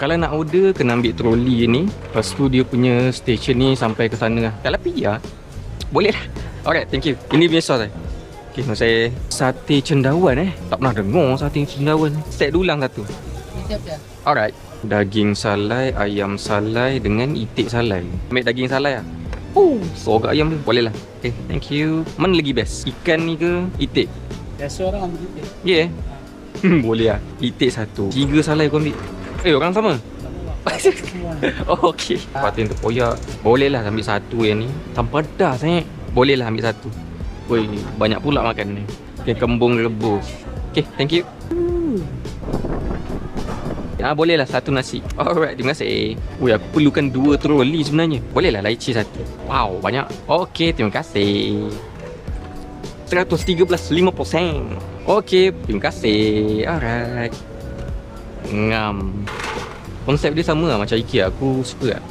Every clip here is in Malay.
Kalau nak order, kena ambil troli ni. Lepas tu dia punya station ni sampai ke sana lah. Kalau pergi lah, boleh lah. Alright, thank you. Ini punya sauce eh. Okay, saya sate cendawan Tak pernah dengar sate cendawan. Set dulang satu. Siap je. Alright. Daging salai, ayam salai dengan itik salai. Ambil daging salai lah. Sorok ayam tu. Boleh lah. Okay, thank you. Mana lagi best? Ikan ni ke itik? Biasa orang ambil itik. Yeah. Boleh lah. Itik satu. 3 salai kau ambil. Orang sama? Oh, okey. Patin terpoyak. Boleh lah ambil satu yang ni. Tanpa dah sangat. Boleh lah ambil satu. Woi, banyak pula makan ni. Okay, kembung rebus. Okay, thank you. Boleh lah satu nasi. Alright, terima kasih. Woi, aku perlukan 2 troli sebenarnya. Boleh lah lychee satu. Wow, banyak. Okay, terima kasih. 113.5%. Okay, terima kasih. Alright. Ngam. Konsep dia sama lah macam IKEA. Aku suka lah.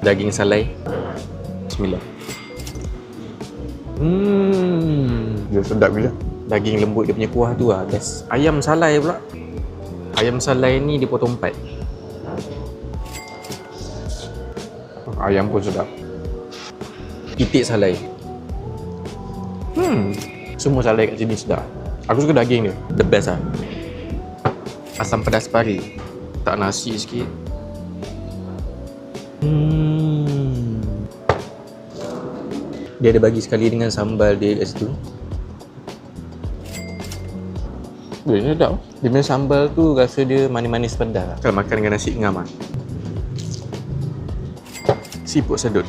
Daging salai. Bismillah. Dia sedap gila. Daging lembut dia punya kuah tu lah best. Ayam salai pula. Ayam salai ni dia potong 4. Ayam pun sedap. Itik salai. Semua salai kat sini sedap. Aku suka daging dia. The best lah. Asam pedas pari. Tak nasi sikit. Dia ada bagi sekali dengan sambal dia kat situ. Dia sedap. Dia punya sambal tu rasa dia manis-manis pedas. Kalau makan dengan nasi ngam lah. Siput sedut.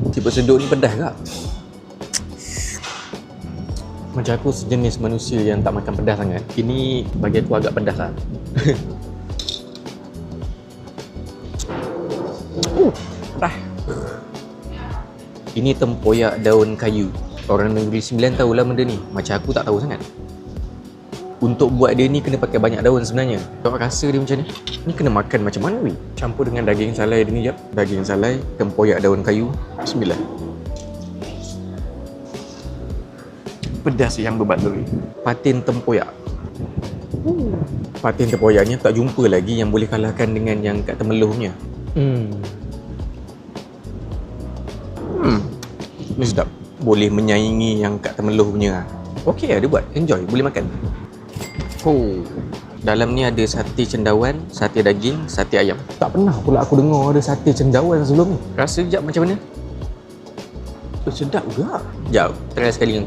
Siput sedut ni pedas tak? Macam aku sejenis manusia yang tak makan pedas sangat. Ini bagi aku agak pedas lah. Pedas. Ini tempoyak daun kayu. Orang negeri Sembilan tahulah benda ni. Macam aku tak tahu sangat. Untuk buat dia ni kena pakai banyak daun sebenarnya. Tengok rasa dia macam ni. Ni kena makan macam mana weh? Campur dengan daging salai dia ni jap. Daging salai, tempoyak daun kayu. Bismillah. Pedas yang berbaloi. Patin tempoyak. Patin tempoyaknya tak jumpa lagi yang boleh kalahkan dengan yang kat Temeloh punya. Ni sedap. Boleh menyaingi yang kat Temeloh punya. Okey lah dia buat. Enjoy. Boleh makan. Dalam ni ada sate cendawan, sate daging, sate ayam. Tak pernah pula aku dengar ada sate cendawan sebelum ni. Rasa sekejap macam mana? Sedap juga. Sekejap. Try sekali dengan